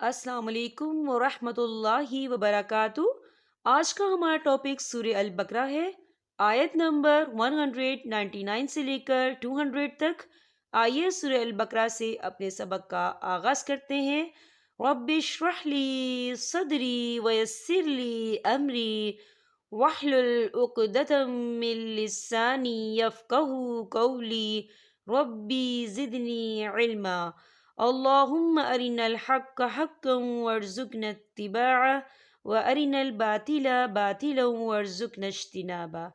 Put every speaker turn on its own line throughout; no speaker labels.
السلام علیکم ورحمۃ اللہ وبرکاتہ۔ آج کا ہمارا ٹاپک سورہ البقرہ ہے، آیت نمبر 199 سے لے کر 200 تک۔ آئیے سورہ البقرہ سے اپنے سبق کا آغاز کرتے ہیں۔ رب اشرح لی صدری ویسر لی امری واحلل عقدۃ من لسانی یفقہوا قولی ربی زدنی علما۔ اللهم أرنا الحق حقا وارزقنا اتباعه وأرنا الباطل باطلا وارزقنا اجتنابه۔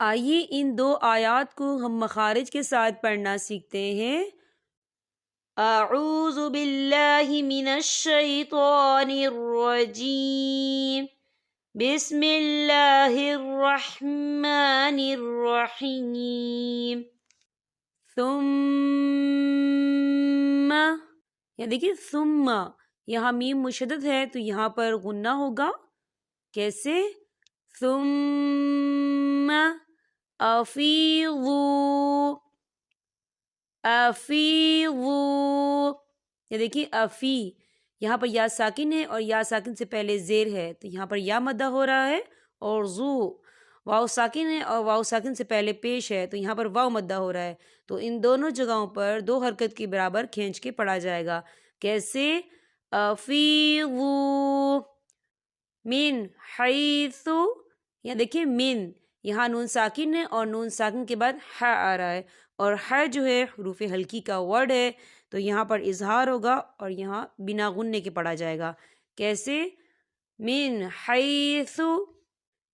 آئیے ان دو آیات کو ہم مخارج کے ساتھ پڑھنا سیکھتے ہیں۔ اعوذ باللہ من الشیطان الرجیم، بسم اللہ الرحمن الرحیم۔ ثم، یہاں دیکھیے ثم، یہاں میم مشدد ہے تو یہاں پر غنہ ہوگا۔ کیسے؟ ثم افیضوا، افیضوا، یہ دیکھیے افی، یہاں پر یا ساکن ہے اور یا ساکن سے پہلے زیر ہے تو یہاں پر یا مدہ ہو رہا ہے، اور زو واو ساکن ہے اور واو ساکن سے پہلے پیش ہے تو یہاں پر واو مدہ ہو رہا ہے، تو ان دونوں جگہوں پر دو حرکت کی برابر کھینچ کے پڑھا جائے گا۔ کیسے؟ افیضوا من حیث، یہاں دیکھیں من، یہاں نون ساکن ہے اور نون ساکن کے بعد ح آ رہا ہے، اور ح جو ہے حروف ہلکی کا ورڈ ہے تو یہاں پر اظہار ہوگا اور یہاں بنا غننے کے پڑھا جائے گا۔ کیسے؟ من حیث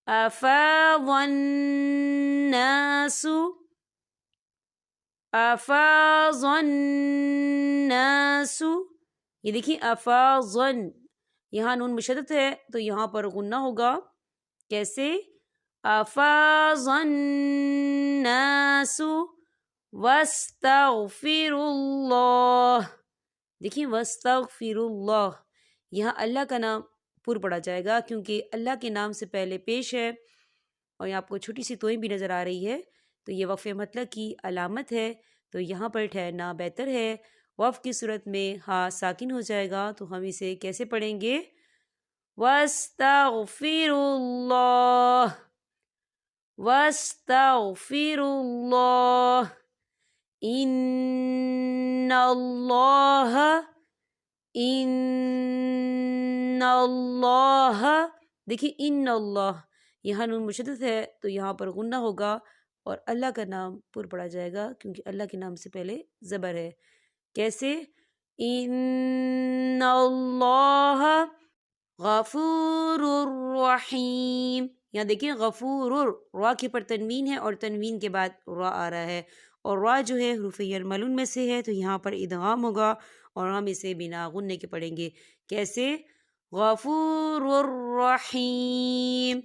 افاض الناس، افاض الناس، یہ دیکھیں افاضن، یہاں نون مشدد ہے تو یہاں پر غنہ ہوگا۔ کیسے؟ افاض الناس واستغفر اللہ، دیکھیں واستغفر اللہ، یہاں اللہ کا نام پر پڑھا جائے گا کیونکہ اللہ کے نام سے پہلے پیش ہے، اور یہاں آپ کو چھوٹی سی توئیں بھی نظر آ رہی ہے تو یہ وقف مطلق کی علامت ہے، تو یہاں پر ٹھہرنا بہتر ہے۔ وقف کی صورت میں ہاں ساکن ہو جائے گا تو ہم اسے کیسے پڑھیں گے؟ واستغفر اللہ، واستغفر اللہ، ان اللہ، ان اللہ، دیکھیے ان اللہ، یہاں نون مشدد ہے تو یہاں پر غنہ ہوگا اور اللہ کا نام پر پڑھا جائے گا کیونکہ اللہ کے نام سے پہلے زبر ہے۔ کیسے؟ ان اللہ غفور الرحیم، یہاں دیکھیں غفور، را کے پر تنوین ہے اور تنوین کے بعد را آ رہا ہے، اور را جو ہے حروف یرملون میں سے ہے تو یہاں پر ادغام ہوگا اور ہم اسے بنا غننے کے پڑھیں گے۔ کیسے؟ غفور الرحیم۔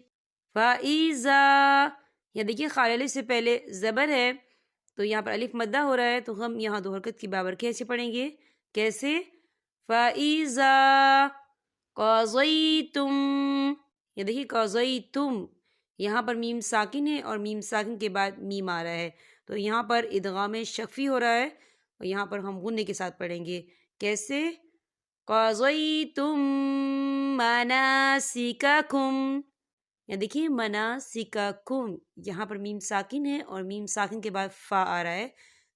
فَإِذَا، یہ دیکھیے خال الف سے پہلے زبر ہے تو یہاں پر الف مدہ ہو رہا ہے تو ہم یہاں دو حرکت کی برابر کیسے پڑھیں گے؟ کیسے؟ فَإِذَا قَضَيْتُمْ، یہ دیکھیے قَضَيْتُمْ، یہاں پر میم ساکن ہے اور میم ساکن کے بعد میم آ رہا ہے تو یہاں پر ادغام شفی ہو رہا ہے اور یہاں پر ہم غننے کے ساتھ پڑھیں گے۔ کیسے؟ قَضَيْتُمْ مَنَاسِكَكُمْ، یا دیکھیے مناسککم، یہاں پر میم ساکن ہے اور میم ساکن کے بعد فا آ رہا ہے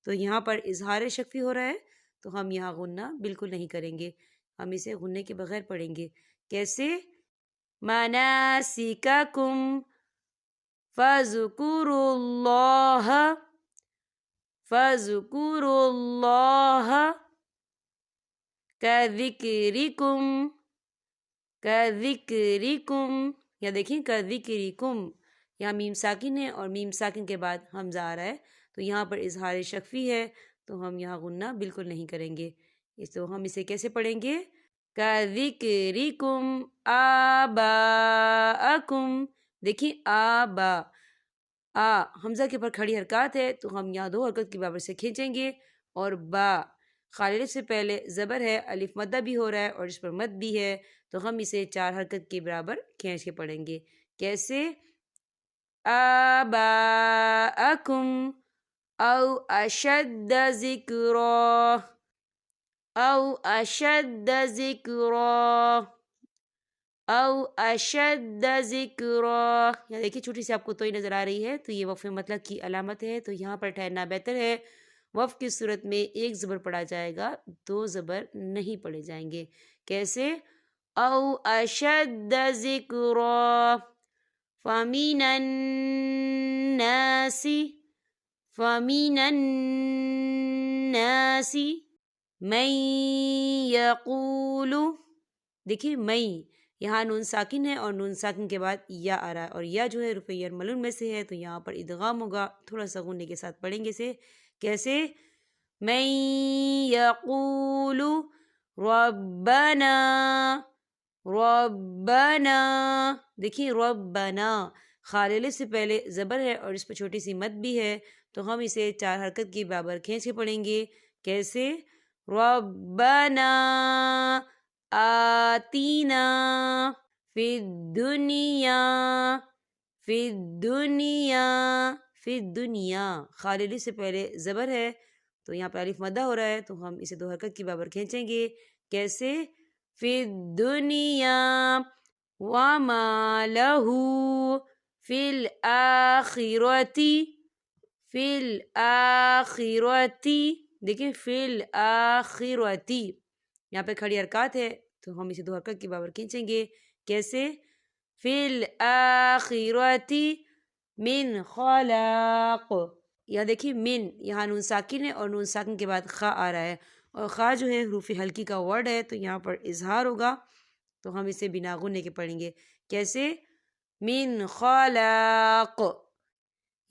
تو یہاں پر اظہار شفی ہو رہا ہے تو ہم یہاں غنہ بالکل نہیں کریں گے، ہم اسے غننے کے بغیر پڑھیں گے۔ کیسے؟ مناسککم فاذکروا اللہ، فاذکروا اللہ کذکرکم، کذکرکم، یا دیکھیں کذکرکم، یہاں میم ساکن ہے اور میم ساکن کے بعد حمزہ آ رہا ہے تو یہاں پر اظہار شفی ہے تو ہم یہاں غنہ بالکل نہیں کریں گے، تو ہم اسے کیسے پڑھیں گے؟ کذکرکم آباءکم، دیکھیں آبا، حمزہ کے اوپر کھڑی حرکات ہے تو ہم یہاں دو حرکت کی برابر سے کھینچیں گے، اور با خال الف سے پہلے زبر ہے، الف مدہ بھی ہو رہا ہے اور اس پر مد بھی ہے تو ہم اسے چار حرکت کے برابر کھینچ کے پڑھیں گے۔ کیسے؟ آباءکم او اشد ذکرا، او اشد ذکرا، او اشد ذکرا، یہاں دیکھیے چھوٹی سی آپ کو توئی نظر آ رہی ہے، تو یہ وقف مطلق کی علامت ہے، تو یہاں پر ٹھہرنا بہتر ہے۔ وقف کی صورت میں ایک زبر پڑھا جائے گا، دو زبر نہیں پڑھے جائیں گے۔ کیسے؟ او اشد ذکرا، فمن الناس، فمن الناس من یقول، دیکھیے میں، یہاں نون ساکن ہے اور نون ساکن کے بعد یا آ رہا ہے، اور یا جو ہے حروف یرملون میں سے ہے، تو یہاں پر ادغام ہوگا، تھوڑا سا غنّے کے ساتھ پڑھیں گے اسے۔ کیسے؟ من یقول ربنا، ربنا، دیکھیے ربنا، خالل سے پہلے زبر ہے اور اس پہ چھوٹی سی مد بھی ہے، تو ہم اسے 4 حرکت کی برابر کھینچ کے پڑھیں گے۔ کیسے؟ ربنا آتینا فی الدنیا، فی الدنیا، فی الدنیا، خالل سے پہلے زبر ہے، تو یہاں پہ الف مدہ ہو رہا ہے، تو ہم اسے 2 حرکت کی برابر کھینچیں گے۔ کیسے؟ فی الدنیا وما لہ فی الآخرۃ، فی الآخرۃ، دیکھیں فی الآخرۃ، یہاں پہ کھڑی حرکات ہے، تو ہم اسے 2 حرکت کی برابر کھینچیں گے۔ کیسے؟ فی الآخرۃ من خلاق، یہاں دیکھیے من، یہاں نون ساکن ہے اور نون ساکن کے بعد خا آ رہا ہے، اور خا جو ہے حروف حلقی کا ورڈ ہے، تو یہاں پر اظہار ہوگا، تو ہم اسے بنا غنّے کے پڑھیں گے۔ کیسے؟ من خلاق،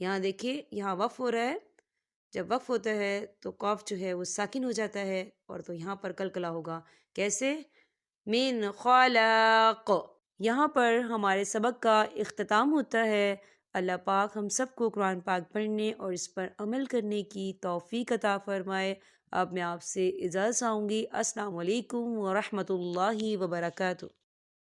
یہاں دیکھیے یہاں وقف ہو رہا ہے، جب وقف ہوتا ہے تو قاف جو ہے وہ ساکن ہو جاتا ہے، اور تو یہاں پر کلکلا ہوگا۔ کیسے؟ من خلاق۔ یہاں پر ہمارے سبق کا اختتام ہوتا ہے۔ اللہ پاک ہم سب کو قرآن پاک پڑھنے اور اس پر عمل کرنے کی توفیق عطا فرمائے۔ اب میں آپ سے اجازت چاہوں گی۔ السلام علیکم ورحمۃ اللہ وبرکاتہ۔